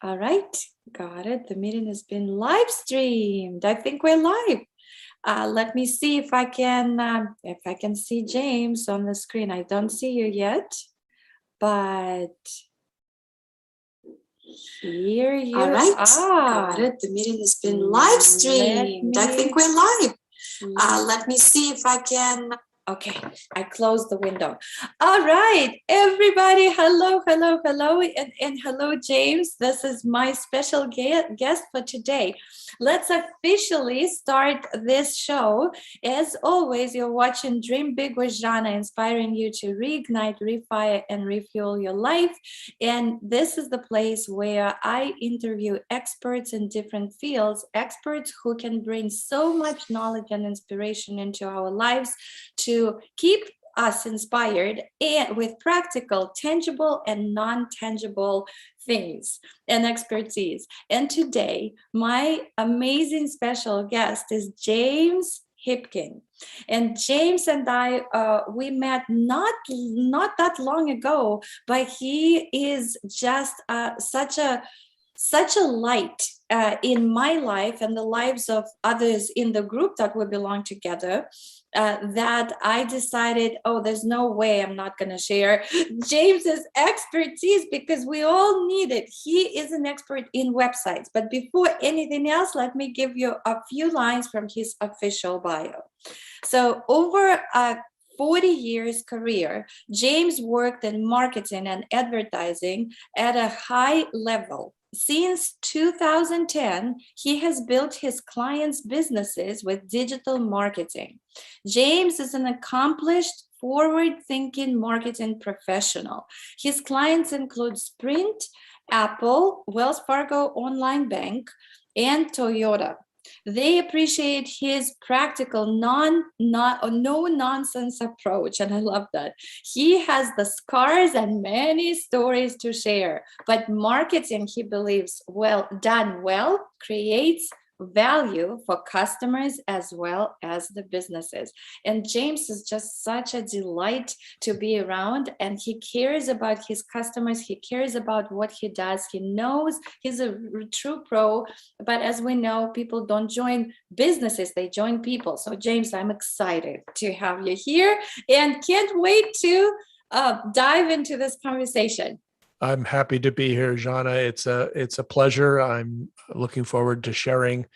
All right, got it. The meeting has been live streamed. I think we're live. Let me see if I can see James on the screen. I don't see you yet, but here you are. All right, are. got it. The meeting has been live streamed. I think we're live. Let me see if I can. Okay, I closed the window. All right, everybody. Hello, and hello, James. This is my special guest for today. Let's officially start this show. As always, you're watching Dream Big with Zhanna, inspiring you to reignite, refire, and refuel your life. And this is the place where I interview experts in different fields, experts who can bring so much knowledge and inspiration into our lives to keep us inspired and with practical, tangible, and non-tangible things and expertise. And today, my amazing special guest is James Hipkin. And James and I, we met not that long ago, but he is just such a light in my life and the lives of others in the group that we belong together, that I decided, there's no way I'm not going to share James's expertise because we all need it. He is an expert in websites. But before anything else, let me give you a few lines from his official bio. So over a 40 years career, James worked in marketing and advertising at a high level. Since 2010, he has built his clients' businesses with digital marketing. James is an accomplished, forward-thinking marketing professional. His clients include Sprint, Apple, Wells Fargo Online Bank, and Toyota. They appreciate his practical, no-nonsense approach, and I love that. He has the scars and many stories to share, but marketing, he believes, done well, creates value for customers as well as the businesses. And James is just such a delight to be around, and he cares about his customers. He cares about what he does. He knows he's a true pro, but as we know, people don't join businesses, they join people. So James, I'm excited to have you here and can't wait to dive into this conversation. I'm happy to be here, Zhanna. It's a pleasure. I'm looking forward to sharing,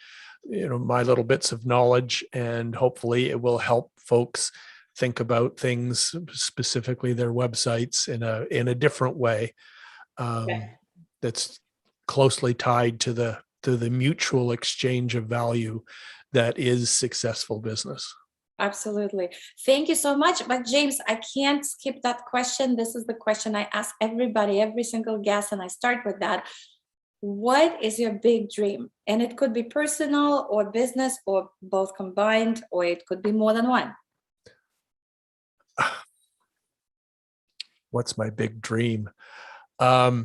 my little bits of knowledge, and hopefully it will help folks think about things, specifically their websites, in a different way. That's closely tied to the mutual exchange of value that is successful business. Absolutely. Thank you so much. But James, I can't skip that question. This is the question I ask everybody, every single guest, and I start with that. What is your big dream? And it could be personal or business or both combined, or it could be more than one. What's my big dream? My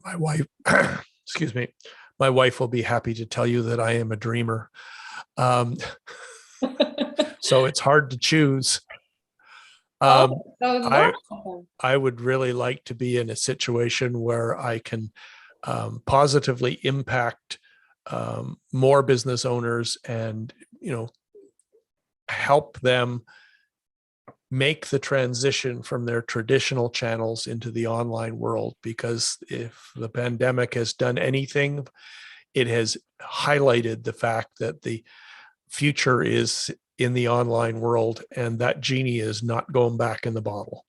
wife, excuse me, my wife will be happy to tell you that I am a dreamer. So it's hard to choose. I would really like to be in a situation where I can positively impact more business owners and, help them make the transition from their traditional channels into the online world. Because if the pandemic has done anything, it has highlighted the fact that the future is in the online world, and that genie is not going back in the bottle.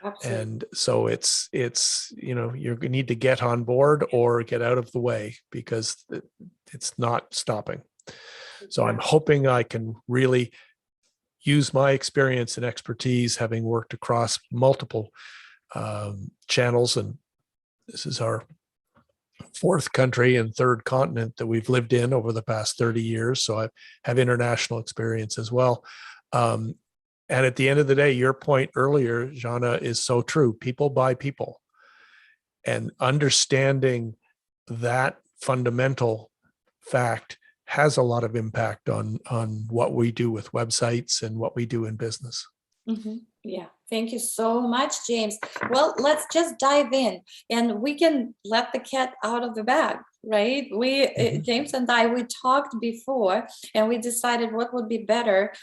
Absolutely. And so it's you need to get on board or get out of the way, because it's not stopping. So I'm hoping I can really use my experience and expertise, having worked across multiple channels, and this is our fourth country and third continent that we've lived in over the past 30 years. So I have international experience as well. And at the end of the day, your point earlier, Zhanna, is so true. People buy people. And understanding that fundamental fact has a lot of impact on what we do with websites and what we do in business. Mm-hmm. Yeah, thank you so much, James. Well, let's just dive in and we can let the cat out of the bag, right? James and I, we talked before and we decided what would be better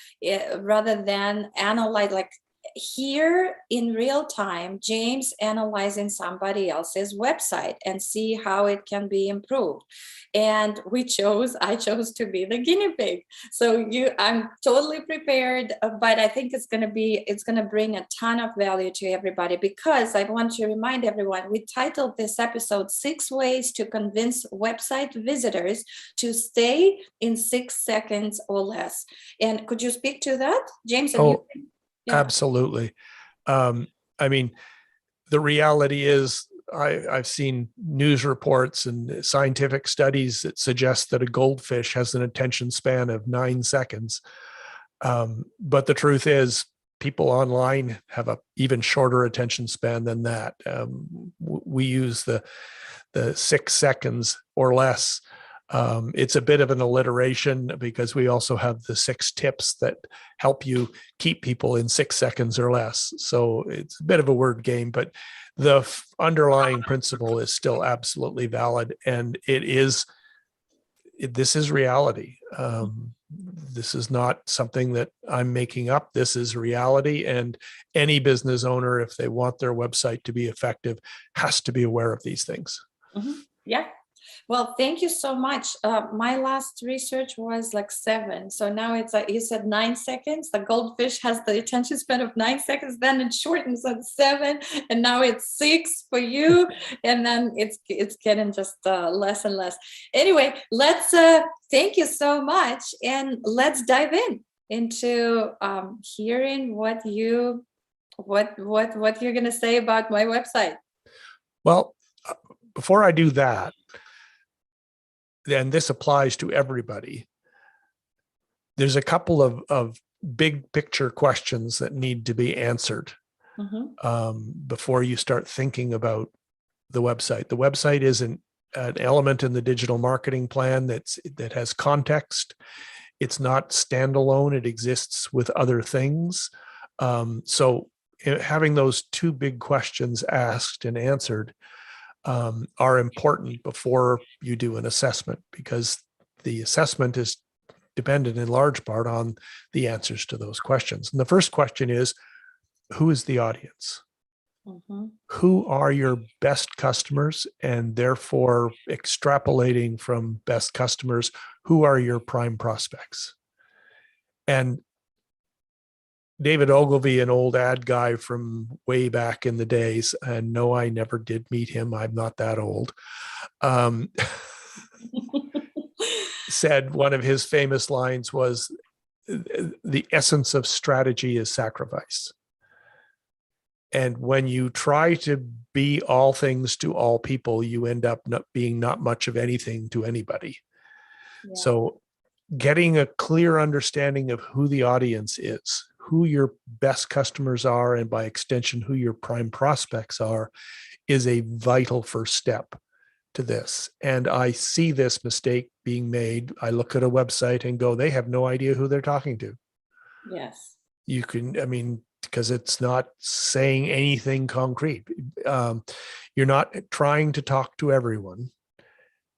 rather than analyze, like here in real time, James analyzing somebody else's website and see how it can be improved. And I chose to be the guinea pig. So I'm totally prepared, but I think it's going to bring a ton of value to everybody, because I want to remind everyone, we titled this episode 6 Ways to Convince Website Visitors to Stay in 6 Seconds or Less. And could you speak to that, James? Yeah. Absolutely. I mean, the reality is I've seen news reports and scientific studies that suggest that a goldfish has an attention span of 9 seconds. But the truth is, people online have a even shorter attention span than that. We use the 6 seconds or less. It's a bit of an alliteration because we also have the 6 tips that help you keep people in 6 seconds or less. So it's a bit of a word game, but the underlying principle is still absolutely valid. And this is reality. This is not something that I'm making up. This is reality. And any business owner, if they want their website to be effective, has to be aware of these things. Mm-hmm. Yeah. Well, thank you so much. My last research was like 7. So now it's like you said 9 seconds. The goldfish has the attention span of 9 seconds. Then it shortens at 7, and now it's 6 for you. And then it's getting just less and less. Anyway, let's thank you so much, and let's dive into hearing what you're going to say about my website. Well, before I do that, and this applies to everybody, there's a couple of big picture questions that need to be answered before you start thinking about the website. The website is an element in the digital marketing plan that has context. It's not standalone. It exists with other things. So having those 2 big questions asked and answered are important before you do an assessment, because the assessment is dependent in large part on the answers to those questions. And the first question is, who is the audience? Who are your best customers? And therefore, extrapolating from best customers, who are your prime prospects? And David Ogilvy, an old ad guy from way back in the days, and no, I never did meet him, I'm not that old, said one of his famous lines was, the essence of strategy is sacrifice. And when you try to be all things to all people, you end up not being not much of anything to anybody. Yeah. So getting a clear understanding of who the audience is, who your best customers are, and by extension, who your prime prospects are, is a vital first step to this. And I see this mistake being made. I look at a website and go, they have no idea who they're talking to. Yes. You can, I mean, because it's not saying anything concrete. You're not trying to talk to everyone.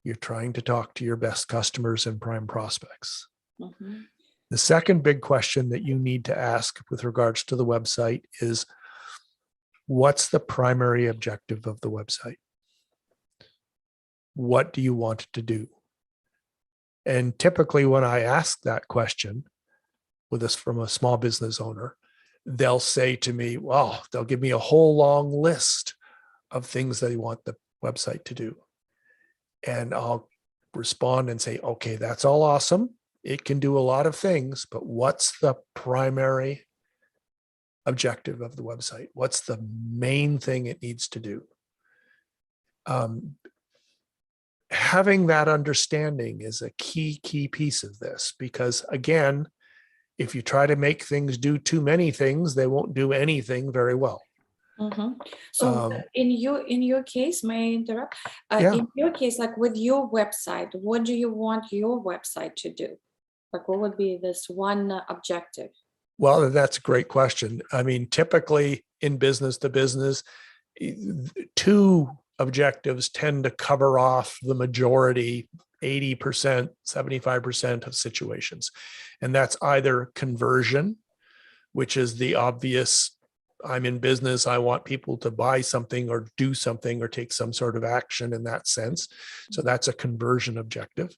You're trying to talk to your best customers and prime prospects. The second big question that you need to ask with regards to the website is, what's the primary objective of the website? What do you want it to do? And typically when I ask that question with us from a small business owner, they'll say to me, well, they'll give me a whole long list of things they want the website to do. And I'll respond and say, okay, that's all awesome. It can do a lot of things, but what's the primary objective of the website? What's the main thing it needs to do? Having that understanding is a key piece of this, because again, if you try to make things do too many things, they won't do anything very well. So in your case, may I interrupt? Yeah. In your case, like with your website, what do you want your website to do? Like what would be this one objective? Well, that's a great question. I mean, typically in business to business, two objectives tend to cover off the majority, 80%, 75% of situations. And that's either conversion, which is the obvious, I'm in business, I want people to buy something or do something or take some sort of action in that sense. So that's a conversion objective.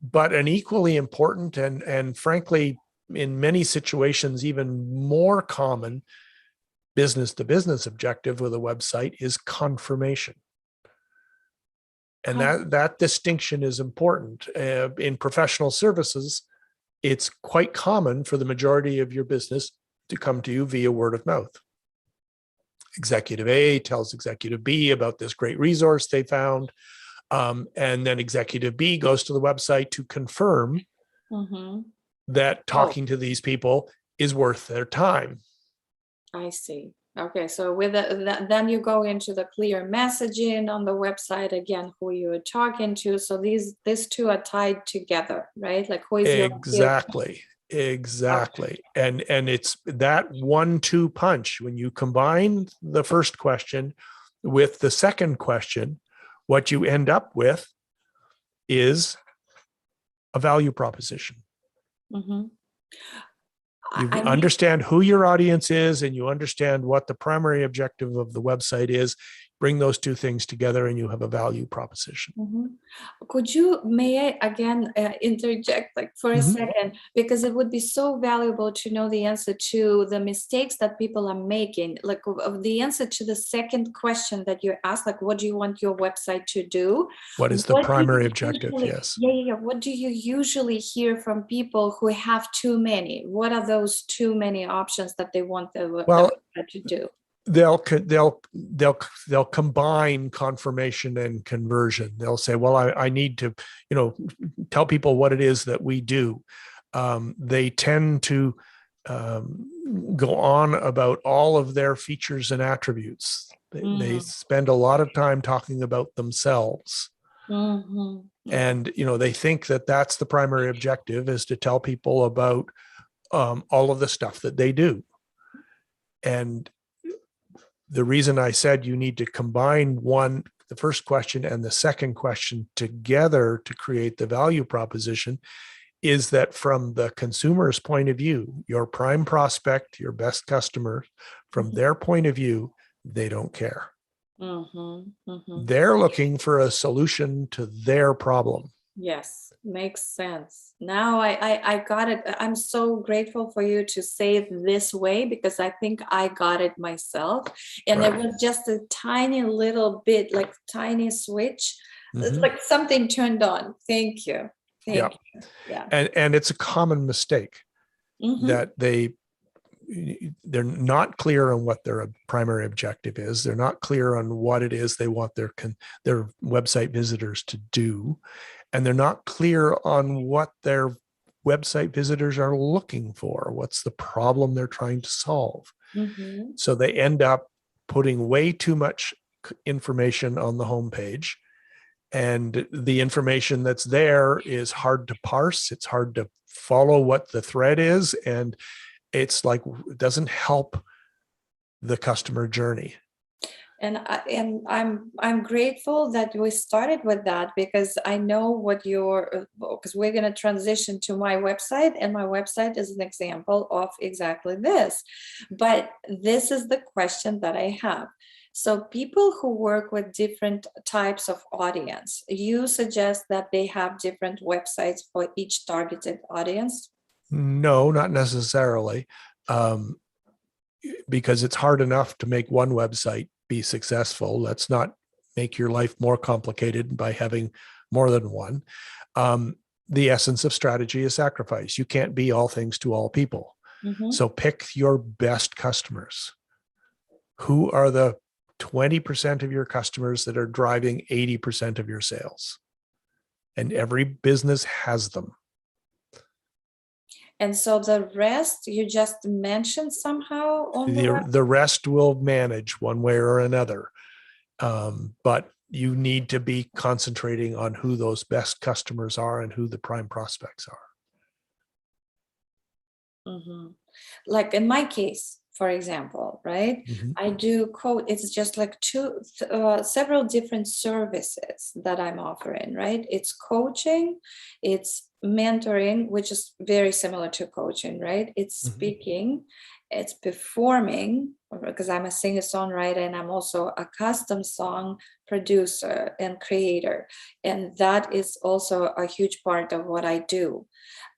But an equally important and frankly, in many situations, even more common business to business objective with a website is confirmation. And that distinction is important. In professional services, it's quite common for the majority of your business to come to you via word of mouth. Executive A tells Executive B about this great resource they found. And then Executive B goes to the website to confirm that talking to these people is worth their time. I see. Okay, so with then you go into the clear messaging on the website again, who you're talking to. So these two are tied together, right? Like who is your Exactly. Okay. And it's that 1-2 punch. When you combine the first question with the second question, what you end up with is a value proposition. You understand who your audience is and you understand what the primary objective of the website is. Bring those two things together and you have a value proposition. May I again interject like for a second, because it would be so valuable to know the answer to the mistakes that people are making, like the answer to the second question that you asked, like what do you want your website to do? What is the primary objective? Yes. Yeah. What do you usually hear from people who have too many? What are those too many options that they want the website to do? They'll combine confirmation and conversion. They'll say, well, I need to, tell people what it is that we do. They tend to go on about all of their features and attributes. They spend a lot of time talking about themselves. And, they think that that's the primary objective, is to tell people about all of the stuff that they do. And the reason I said you need to combine the first question and the second question together to create the value proposition is that from the consumer's point of view, your prime prospect, your best customer, from their point of view, they don't care. They're looking for a solution to their problem. Yes, makes sense. Now I got it. I'm so grateful for you to say it this way, because I think I got it myself. And It was just a tiny little bit, like tiny switch. It's like something turned on. Thank you. Thank you. Yeah. And it's a common mistake that they're not clear on what their primary objective is. They're not clear on what it is they want their website visitors to do. And they're not clear on what their website visitors are looking for. What's the problem they're trying to solve? So they end up putting way too much information on the homepage. And the information that's there is hard to parse. It's hard to follow what the thread is. And it's like, it doesn't help the customer journey. And I'm grateful that we started with that, because I know what because we're going to transition to my website, and my website is an example of exactly this. But this is the question that I have. So people who work with different types of audience, you suggest that they have different websites for each targeted audience? No, not necessarily. Because it's hard enough to make one website be successful. Let's not make your life more complicated by having more than one. The essence of strategy is sacrifice. You can't be all things to all people. So pick your best customers. Who are the 20% of your customers that are driving 80% of your sales? And every business has them. And so the rest you just mentioned somehow on the rest will manage one way or another. But you need to be concentrating on who those best customers are and who the prime prospects are. Like in my case, for example, right? Mhm. I do code. It's just like several different services that I'm offering, right? It's coaching, it's mentoring, which is very similar to coaching, right? It's Mhm. speaking, it's performing, because I'm a singer-songwriter and I'm also a custom song producer and creator. And that is also a huge part of what I do.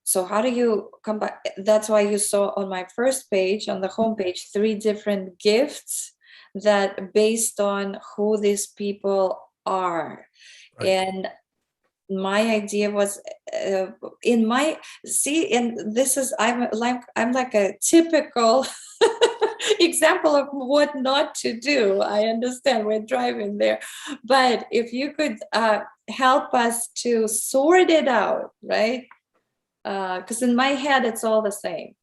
So how do you come back? That's why you saw on my first page, on the homepage, 3 different gifts that based on who these people are. Right. And my idea was in my and this is I'm like a typical example of what not to do. I understand we're driving there, but if you could help us to sort it out, right? Because in my head it's all the same,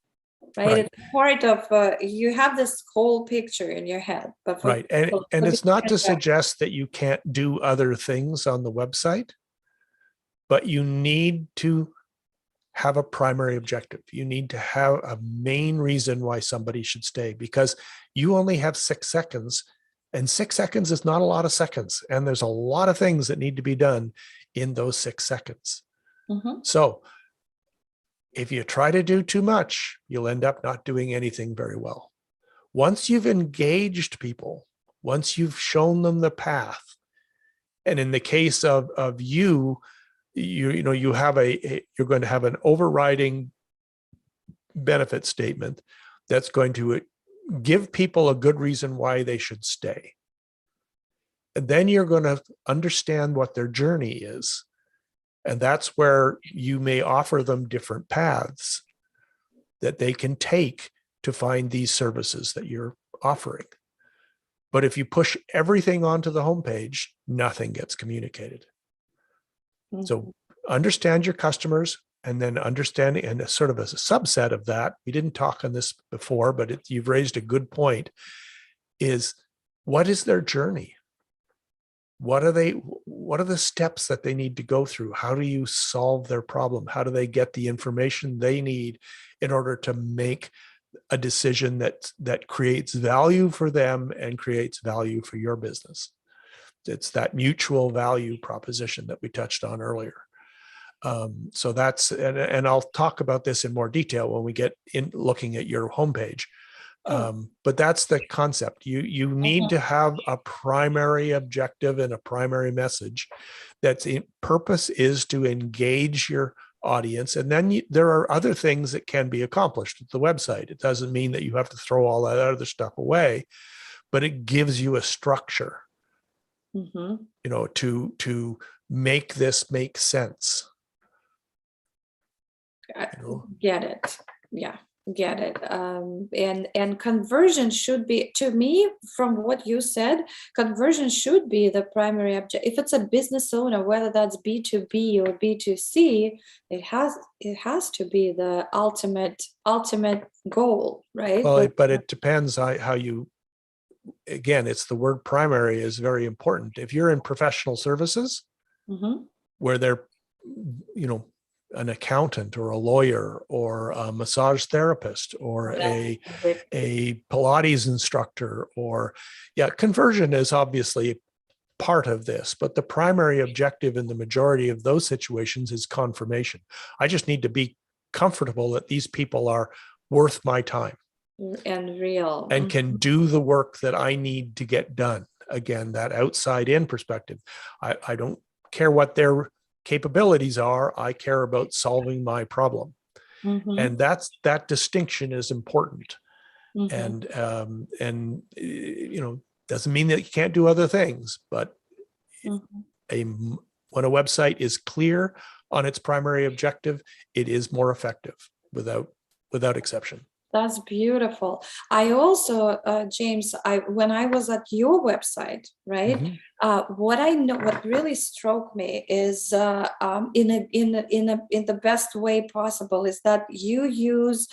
right? Right. It's part of you have this whole picture in your head, but for Right. And people, it's not to suggest that you can't do other things on the website, but you need to have a primary objective. You need to have a main reason why somebody should stay, because you only have 6 seconds, and 6 seconds is not a lot of seconds. And there's a lot of things that need to be done in those 6 seconds. Mhm. So if you try to do too much, you'll end up not doing anything very well. Once you've engaged people, once you've shown them the path, and in the case of you know, you have you're going to have an overriding benefit statement that's going to give people a good reason why they should stay. And then you're going to understand what their journey is. And that's where you may offer them different paths that they can take to find these services that you're offering. But if you push everything onto the homepage, nothing gets communicated. Mhm. So understand your customers, and then understanding, and a sort of a subset of that, we didn't talk on this before, but you've raised a good point, is what is their journey? What are the steps that they need to go through? How do you solve their problem? How do they get the information they need in order to make a decision that creates value for them and creates value for your business? It's that mutual value proposition that we touched on earlier. So that's, and I'll talk about this in more detail when we get in looking at your homepage. But that's the concept. You need to have a primary objective and a primary message. That's in purpose is to engage your audience, and then there are other things that can be accomplished at the website. It doesn't mean that you have to throw all that other stuff away, but it gives you a structure, Mhm. you know, to make this make sense. I You know? get it. Yeah, get it. And conversion should be, to me, from what you said, conversion should be the primary object. If it's a business owner, whether that's B2B or B2C, it has to be the ultimate goal, right? Well, but it depends how you. Again, it's the word primary is very important. If you're in professional services, Mhm. where they're, you know, an accountant or a lawyer or a massage therapist or a Pilates instructor, or conversion is obviously part of this, but the primary objective in the majority of those situations is confirmation. I just need to be comfortable that these people are worth my time And real. and can do the work that I need to get done. Again, that outside in perspective. I don't care what their capabilities are. I care about solving my problem. Mhm. And that distinction is important. Mhm. And you know, doesn't mean that you can't do other things, but Mhm. when a website is clear on its primary objective, it is more effective without exception. That's beautiful. I also, James, when I was at your website, right? Mhm. What I know, what really struck me is, in the best way possible, is that you use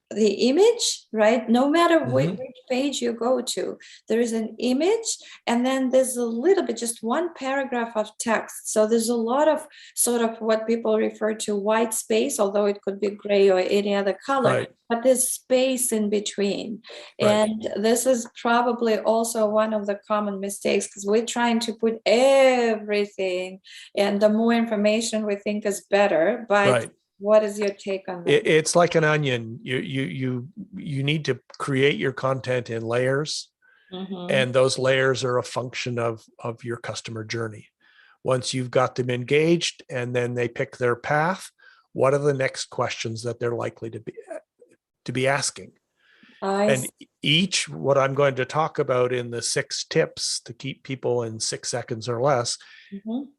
the image, right? No matter which Mhm. page you go to, there is an image, and then there's a little bit, just one paragraph of text. So there's a lot of sort of what people refer to white space, although it could be gray or any other color, Right. but there's space in between. Right. And this is probably also one of the common mistakes, because we're trying to put everything, and the more information we think is better. But Right. what is your take on that? It's like an onion. You need to create your content in layers, Mhm. and those layers are a function of your customer journey. Once you've got them engaged and then they pick their path, what are the next questions that they're likely to be asking? And each, what I'm going to talk about in the 6 tips to keep people in 6 seconds or less,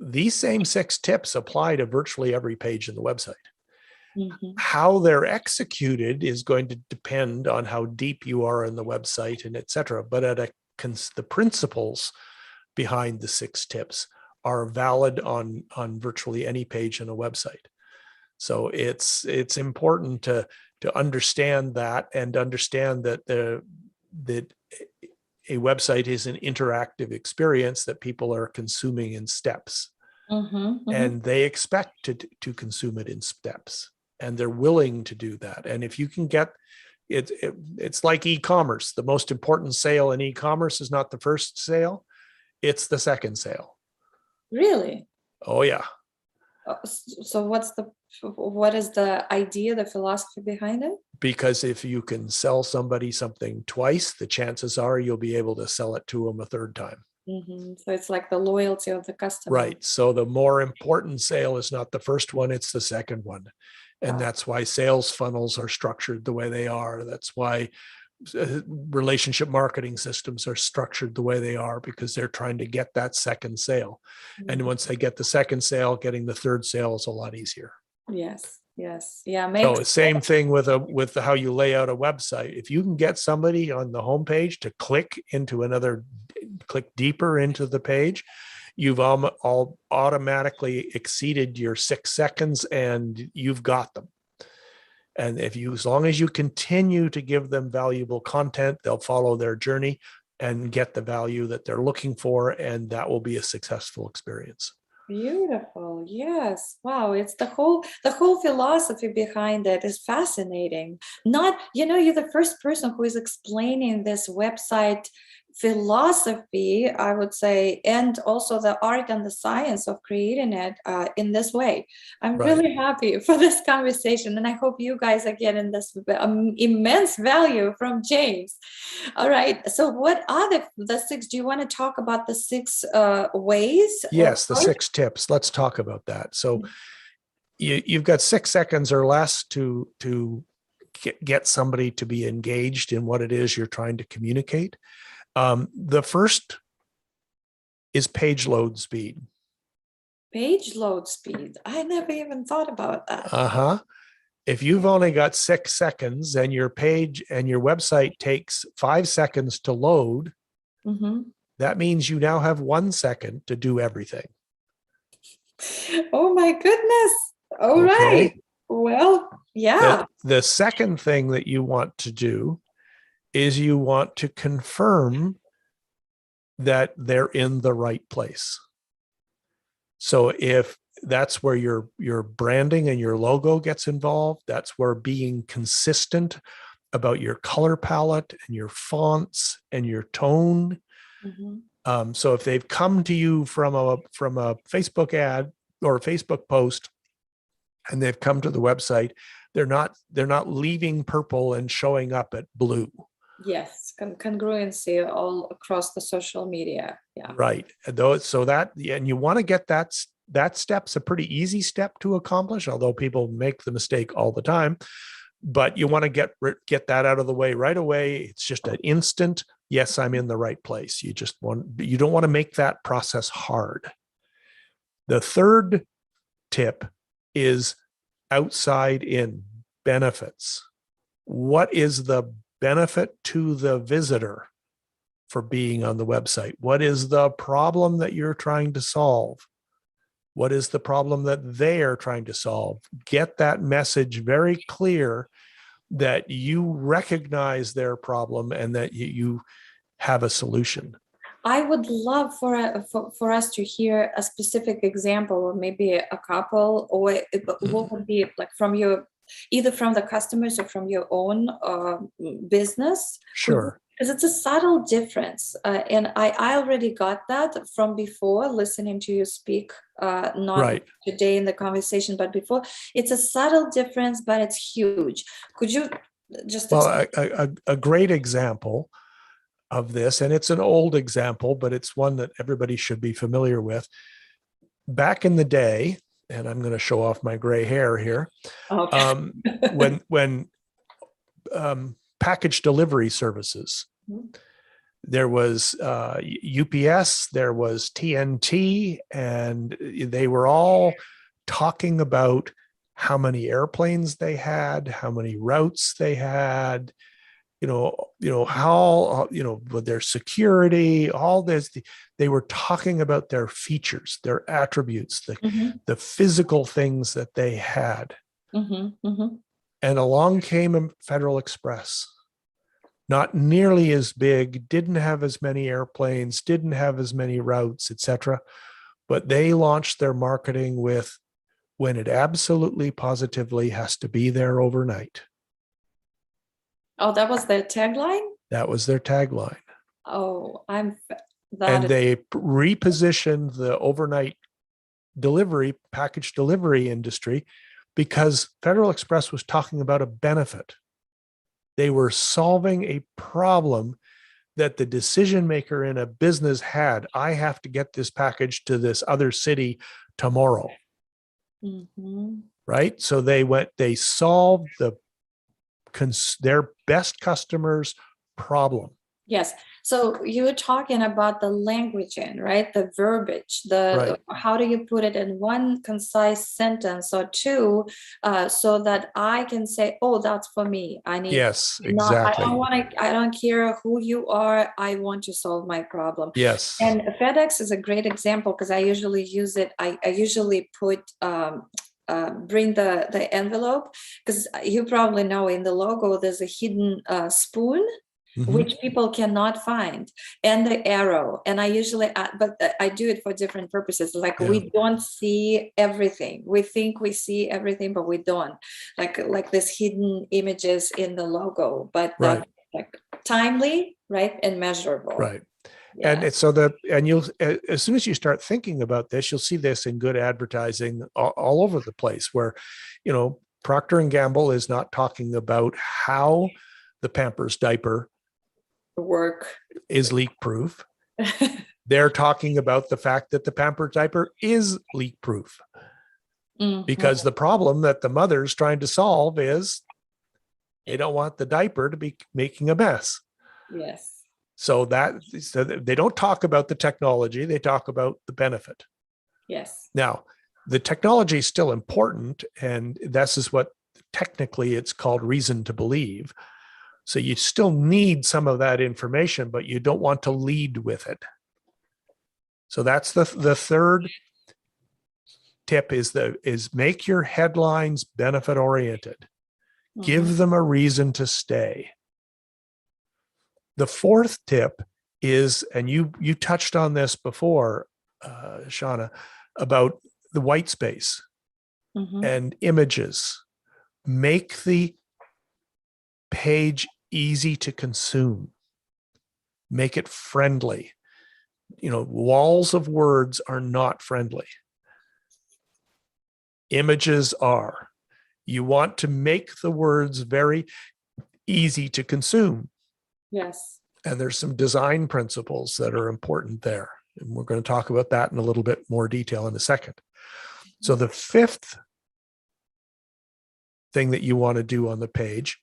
these same 6 tips apply to virtually every page in the website. How they're executed is going to depend on how deep you are in the website and etc. But the principles behind the 6 tips are valid on virtually any page in a website. So it's important to understand that, and understand that that a website is an interactive experience that people are consuming in steps, and they expect to consume it in steps, and they're willing to do that. And if you can get it, it's like e-commerce. The most important sale in e-commerce is not the first sale, it's the second sale. Really? Oh yeah. So what is the idea, the philosophy behind it? Because if you can sell somebody something twice, the chances are you'll be able to sell it to them a third time. So it's like the loyalty of the customer. Right. So the more important sale is not the first one, it's the second one. And that's why sales funnels are structured the way they are. That's why relationship marketing systems are structured the way they are, because they're trying to get that second sale. And once they get the second sale, getting the third sale is a lot easier. Yes. Yeah. So same thing with how you lay out a website. If you can get somebody on the homepage to click deeper into the page, you've all automatically exceeded your 6 seconds, and you've got them. And as long as you continue to give them valuable content, they'll follow their journey and get the value that they're looking for, and that will be a successful experience. Beautiful. Yes. Wow. It's the whole philosophy behind it is fascinating. You're the first person who is explaining this website philosophy, I would say, and also the art and the science of creating it in this way. I'm really happy for this conversation, and I hope you guys are getting this immense value from James. All right. So what are the 6? Do you want to talk about the 6 ways? Yes, the 6 tips. Let's talk about that. So you've got 6 seconds or less to get somebody to be engaged in what it is you're trying to communicate. The first is page load speed. Page load speed. I never even thought about that. If you've only got 6 seconds and your page and your website takes 5 seconds to load, that means you now have 1 second to do everything. Oh my goodness. All right. Well, yeah. The second thing that you want to do is you want to confirm that they're in the right place. So if that's where your branding and your logo gets involved, that's where being consistent about your color palette and your fonts and your tone. So if they've come to you from a Facebook ad or a Facebook post, and they've come to the website, they're not leaving purple and showing up at blue. Yes, congruency all across the social media. Yeah. Right. And you want to get that step's a pretty easy step to accomplish, although people make the mistake all the time. But you want to get that out of the way right away. It's just an instant, yes, I'm in the right place. You don't want to make that process hard. The third tip is outside in benefits. What is the benefit to the visitor for being on the website? What is the problem that you're trying to solve? What is the problem that they are trying to solve? Get that message very clear that you recognize their problem and that you have a solution. I would love for us to hear a specific example, or maybe a couple, or what would be like from your, either from the customers or from your own business. Sure. Because it's a subtle difference. And I already got that from before listening to you speak, not Right. today in the conversation, but before. It's a subtle difference, but it's huge. Could you just Well, a great example of this, and it's an old example, but it's one that everybody should be familiar with. Back in the day, and I'm going to show off my gray hair here, okay. when package delivery services, there was UPS, there was TNT, and they were all talking about how many airplanes they had, how many routes they had, how, with their security, all this, they were talking about their features, their attributes, the physical things that they had. And along came a Federal Express, not nearly as big, didn't have as many airplanes, didn't have as many routes, etc. But they launched their marketing with, when it absolutely positively has to be there overnight. Oh, that was their tagline? That was their tagline. Oh, they repositioned the overnight delivery, package delivery industry, because Federal Express was talking about a benefit. They were solving a problem that the decision maker in a business had. I have to get this package to this other city tomorrow. Right? So they solved their best customers' problem. Yes. So you were talking about the languaging, right? The verbiage, how do you put it in one concise sentence or two, so that I can say, oh, that's for me. I need. Yes, exactly. I don't care who you are. I want to solve my problem. Yes. And FedEx is a great example because I usually use it. I usually put, bring the envelope, because you probably know in the logo there's a hidden spoon, which people cannot find, and the arrow. And I usually, but I do it for different purposes. Like we don't see everything. We think we see everything, but we don't. Like this hidden images in the logo, but like timely, right, and measurable. Right. Yeah. And it's you'll, as soon as you start thinking about this, you'll see this in good advertising all over the place, where, Procter & Gamble is not talking about how the Pampers diaper is leak proof. They're talking about the fact that the Pampers diaper is leak proof, because the problem that the mother's trying to solve is they don't want the diaper to be making a mess. Yes. So they don't talk about the technology, they talk about the benefit. Yes. Now, the technology is still important, and this is what technically it's called reason to believe. So you still need some of that information, but you don't want to lead with it. So that's the third tip is make your headlines benefit oriented. Give them a reason to stay. The fourth tip is, and you touched on this before, Zhanna, about the white space and images. Make the page easy to consume. Make it friendly. Walls of words are not friendly. Images are. You want to make the words very easy to consume. Yes. And there's some design principles that are important there. And we're going to talk about that in a little bit more detail in a second. So the fifth thing that you want to do on the page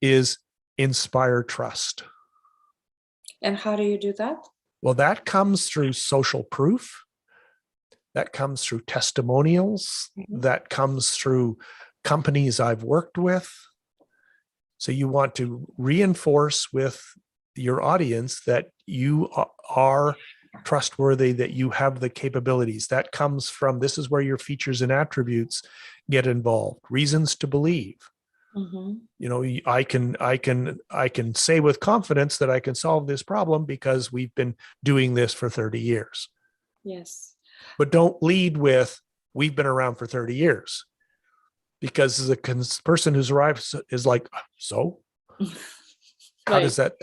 is inspire trust. And how do you do that? Well, that comes through social proof. That comes through testimonials. That comes through companies I've worked with. So you want to reinforce with your audience that you are trustworthy, that you have the capabilities. That comes from, this is where your features and attributes get involved. Reasons to believe. Mhm. You know, I can say with confidence that I can solve this problem because we've been doing this for 30 years. Yes. But don't lead with we've been around for 30 years, because the person who's arrived is like, so how Right. does that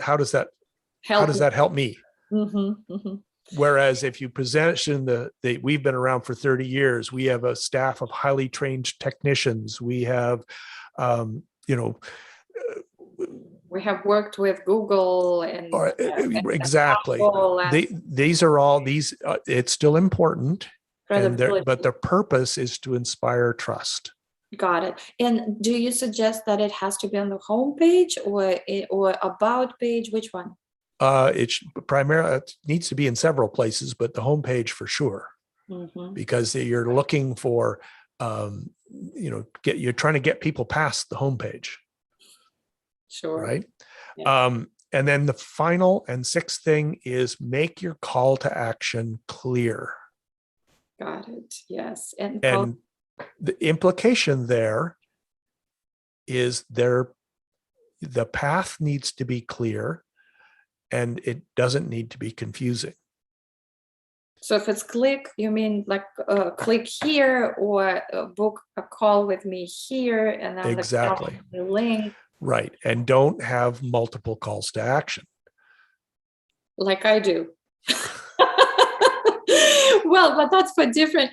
Help me. help me? Mhm. Mhm. Whereas if you position the we've been around for 30 years, we have a staff of highly trained technicians. We have, you know, We have worked with Google and, or exactly. Apple and These are all these. It's still important, and but credibility. the purpose is to inspire trust. Got it. And do you suggest that it has to be on the home page or about page? Which one? It's primarily, it needs to be in several places, but the homepage for sure, Mm-hmm. because you're looking for, um, you know, you're trying to get people past the homepage, Sure. right? Yeah. And then the final and sixth thing is make your call to action clear. Got it. Yes. And And the implication there is the path needs to be clear, and it doesn't need to be confusing. so if it's click, you mean like click here or book a call with me here, and then Exactly. the link. Right. And don't have multiple calls to action. Like I do. Well, but that's for different.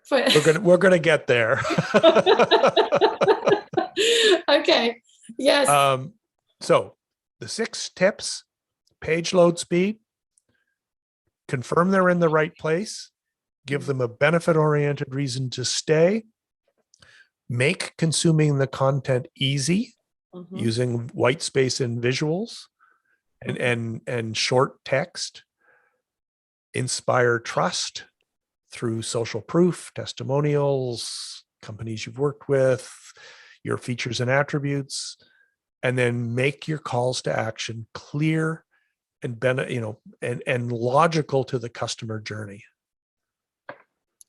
For We're gonna get there. okay. Yes. So the 6 tips: page load speed, confirm they're in the right place, give them a benefit-oriented reason to stay, make consuming the content easy Mhm. using white space and visuals and short text, inspire trust through social proof, testimonials, companies you've worked with, your features and attributes, and then make your calls to action clear and and logical to the customer journey.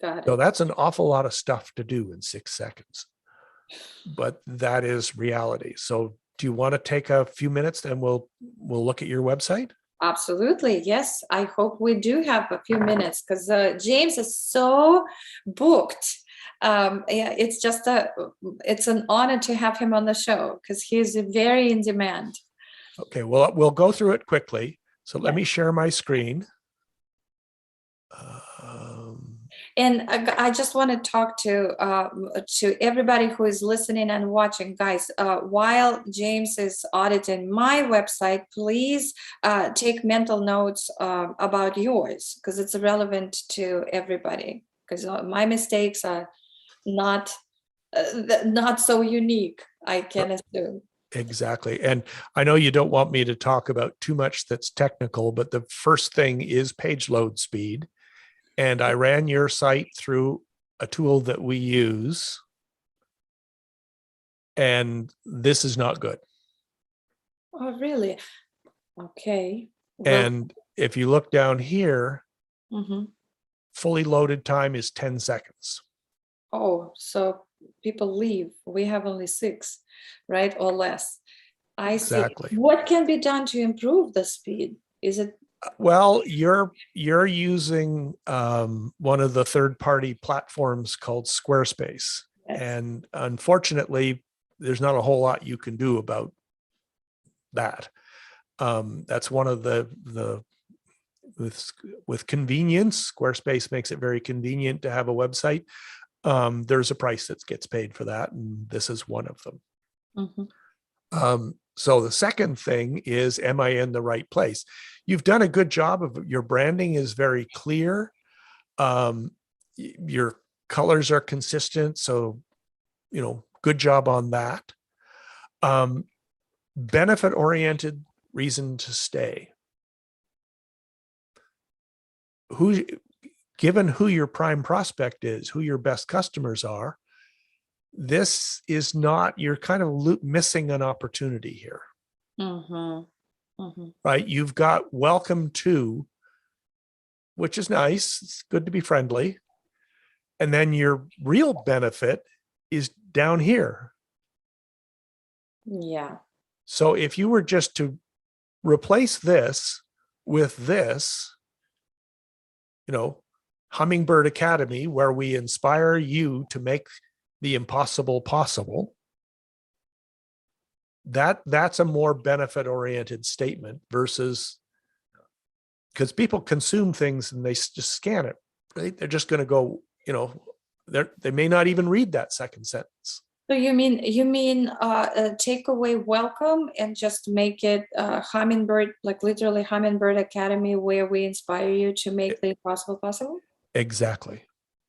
Got it. So that's an awful lot of stuff to do in 6 seconds, but that is reality. So do you want to take a few minutes and we'll look at your website? Absolutely. Yes. I hope we do have a few minutes because James is so booked. Yeah, it's an honor to have him on the show because he's very in demand. Okay, well, we'll go through it quickly. So let Yeah. me share my screen. And I just want to talk to everybody who is listening and watching, guys. While James is auditing my website, please take mental notes about yours because it's relevant to everybody. Because my mistakes are not so unique, I can assume. Exactly. And I know you don't want me to talk about too much that's technical, but the first thing is page load speed. And I ran your site through a tool that we use, and this is not good. Oh, really? Okay. Well, And if you look down here, mhm. fully loaded time is 10 seconds. Oh, so people leave. We have only 6, right? Or less. I see. Exactly. What can be done to improve the speed? Is it Well, you're using one of the third-party platforms called Squarespace, yes. and unfortunately, there's not a whole lot you can do about that. That's one of the with convenience. Squarespace makes it very convenient to have a website. There's a price that gets paid for that, and this is one of them. Mhm. So the second thing is, am I in the right place? You've done a good job of your branding is very clear. Your colors are consistent. So, good job on that. Benefit-oriented reason to stay. Given who your prime prospect is, who your best customers are, this is not, you're kind of missing an opportunity here. Right? You've got welcome to, which is nice. It's good to be friendly. And then your real benefit is down here. Yeah. So if you were just to replace this with this, Hummingbird Academy, where we inspire you to make the impossible possible, that's a more benefit-oriented statement versus, because people consume things and they just scan it, right? They're just going to go, they may not even read that second sentence. So you mean take away welcome and just make it Hummingbird, like literally Hummingbird Academy, where we inspire you to make the impossible possible? Exactly.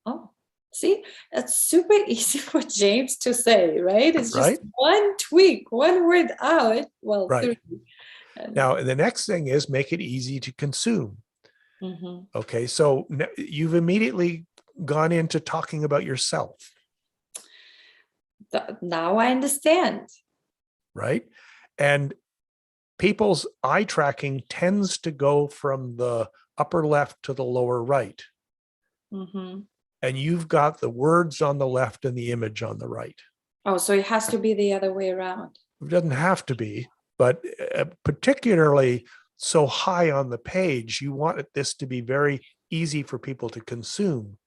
Oh, see, that's super easy for James to say, right? It's just Right. one tweak, one word out. Well, Right. 3. Now, the next thing is make it easy to consume. Mhm. Okay. So you've immediately gone into talking about yourself. Now I understand. Right. And people's eye tracking tends to go from the upper left to the lower right. Mm-hmm. And you've got the words on the left and the image on the right. Oh, so it has to be the other way around. It doesn't have to be, but particularly so high on the page, you want this to be very easy for people to consume.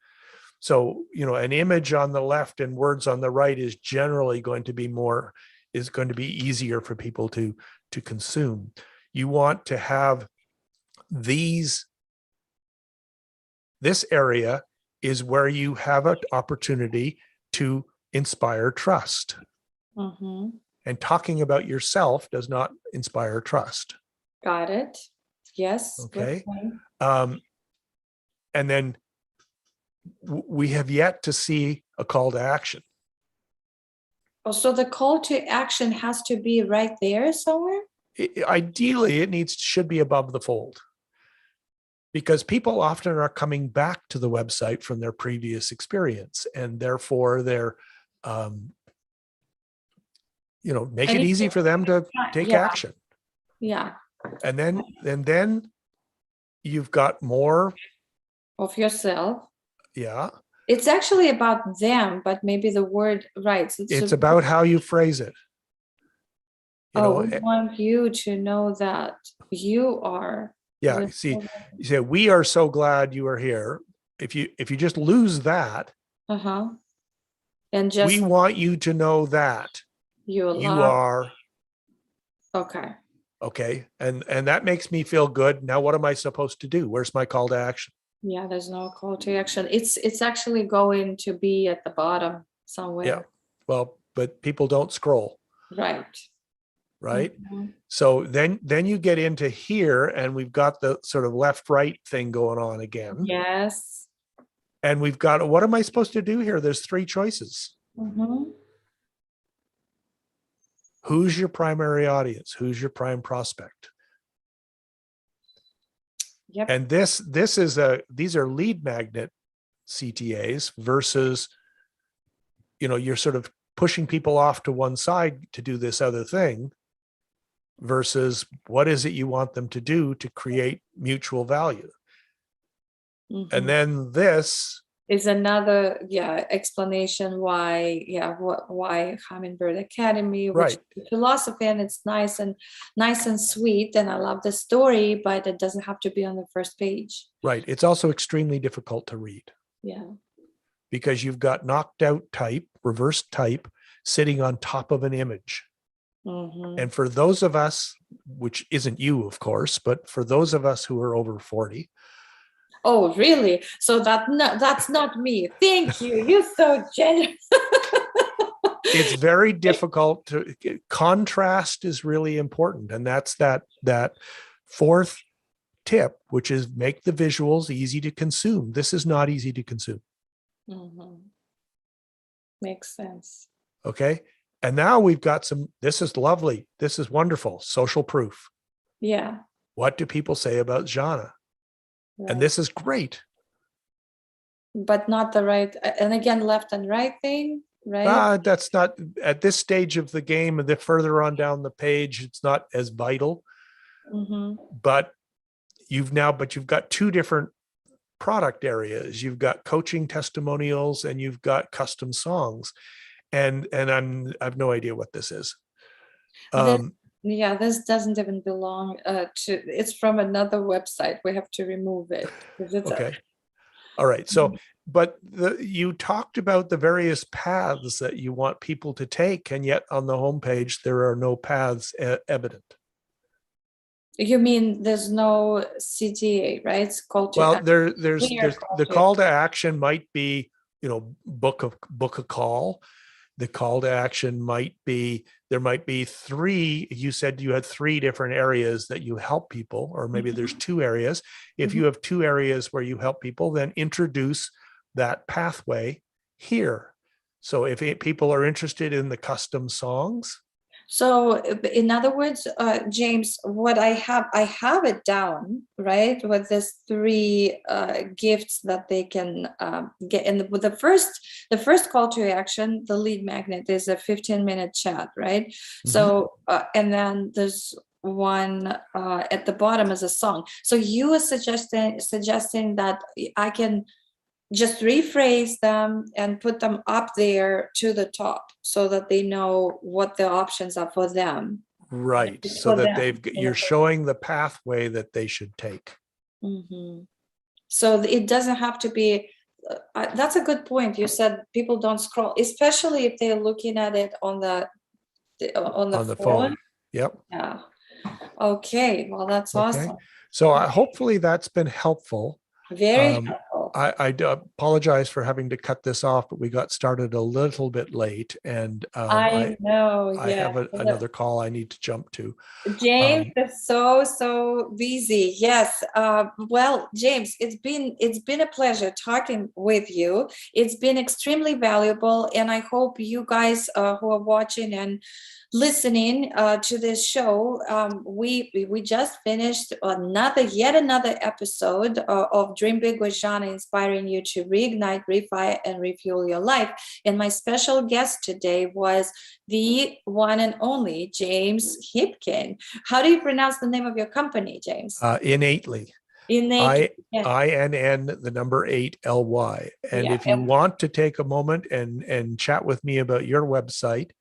So, an image on the left and words on the right is generally going to be easier for people to consume. You want to have this area is where you have an opportunity to inspire trust. Mm-hmm. And talking about yourself does not inspire trust. Got it. Yes. Okay. And then we have yet to see a call to action. Oh, so the call to action has to be right there somewhere? Ideally, it should be above the fold, because people often are coming back to the website from their previous experience, and therefore they're, make it easy for them to take action. Yeah. And then you've got more Of yourself. Yeah. It's actually about them, but maybe the word, right. So It's about how you phrase it. we want you to know that you are. Yeah. You say, we are so glad you are here. If you just lose that, and just we want you to know that you are. Okay. Okay. And that makes me feel good. Now, what am I supposed to do? Where's my call to action? Yeah, there's no call to action. It's actually going to be at the bottom somewhere. Yeah. Well, but people don't scroll. Right. Right. So then you get into here, and we've got the sort of left-right thing going on again. Yes. And we've got, what am I supposed to do here? There's 3 choices. Who's your primary audience? Who's your prime prospect? Yep. And these are lead magnet CTAs versus, you're sort of pushing people off to one side to do this other thing, versus what is it you want them to do to create mutual value. And then this is another explanation why why Hummingbird Academy, which is philosophy, and it's nice and sweet, and I love the story, but it doesn't have to be on the first page. Right. It's also extremely difficult to read. Yeah. Because you've got knocked out type, reverse type, sitting on top of an image. And for those of us, which isn't you, of course, but for those of us who are over 40. Oh, really? So that's not me. Thank you. You're so generous. It's very difficult to, contrast is really important. And that's that 4th tip, which is make the visuals easy to consume. This is not easy to consume. Makes sense. Okay. And now we've got this is lovely. This is wonderful. Social proof. Yeah. What do people say about Zhanna? Right. And this is great. But not the right, and again, left and right thing, right? That's not, at this stage of the game, the further on down the page, it's not as vital. But you've got 2 different product areas. You've got coaching testimonials and you've got custom songs. And I have no idea what this is. Yeah, this doesn't even belong to, it's from another website. We have to remove it. Okay. All right. So, but you talked about the various paths that you want people to take, and yet on the homepage, there are no paths evident. You mean there's no CTA, right? It's call to Well, action. there's the call to action might be, book a call. The call to action might be, there might be three. You said you had three different areas that you help people, or maybe there's two areas. If you have two areas where you help people, then introduce that pathway here. So if people are interested in the custom songs. So in other words, James, what I have it down, right, with these three gifts that they can get. And with the first call to action, the lead magnet, is a 15-minute chat, right? So and then there's one at the bottom is a song. So you are suggesting that I can just rephrase them and put them up there to the top so that they know what the options are for them. Right. So that you're showing the pathway that they should take. So it doesn't have to be, that's a good point. You said people don't scroll, especially if they're looking at it on the phone. Yep. Yeah. Okay. Well, that's awesome. So hopefully that's been helpful. Very helpful. I do apologize for having to cut this off, but we got started a little bit late, and I know. I have another call I need to jump to. James is so busy. Yes. Well, James, it's been a pleasure talking with you. It's been extremely valuable, and I hope you guys who are watching and listening to this show, we just finished yet another episode of Dream Big with Zhanna, inspiring you to reignite, refire, and refuel your life. And my special guest today was the one and only James Hipkin. How do you pronounce the name of your company, James? Innately. INN, the number 8 LY. And if you want to take a moment and chat with me about your website,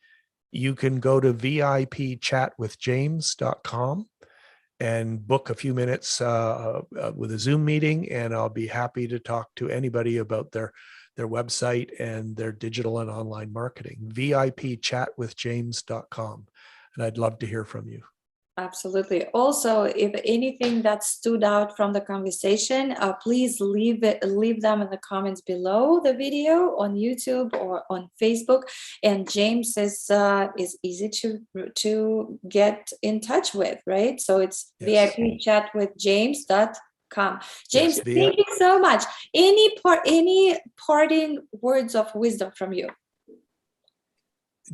you can go to vipchatwithjames.com and book a few minutes with a Zoom meeting, and I'll be happy to talk to anybody about their website and their digital and online marketing. vipchatwithjames.com, and I'd love to hear from you. Absolutely. Also, if anything that stood out from the conversation, please leave them in the comments below the video on YouTube or on Facebook. And James is easy to get in touch with, right? So it's vipchatwithjames.com. James, thank you so much. Any parting words of wisdom from you?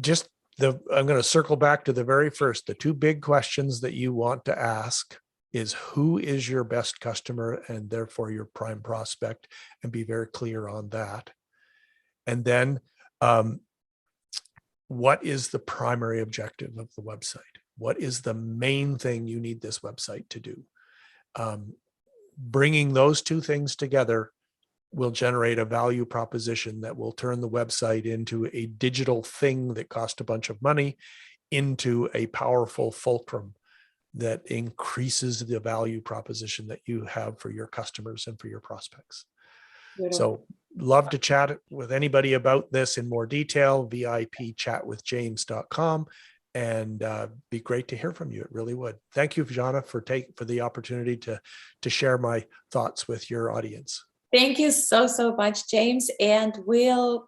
Just I'm going to circle back to the very first. The two big questions that you want to ask is, who is your best customer and therefore your prime prospect, and be very clear on that. And then what is the primary objective of the website? What is the main thing you need this website to do? Bringing those two things together will generate a value proposition that will turn the website into a digital thing that cost a bunch of money into a powerful fulcrum that increases the value proposition that you have for your customers and for your prospects. So love to chat with anybody about this in more detail, vipchatwithjames.com, and be great to hear from you. It really would. Thank you, Zhanna, for the opportunity to share my thoughts with your audience. Thank you so much, James, and we'll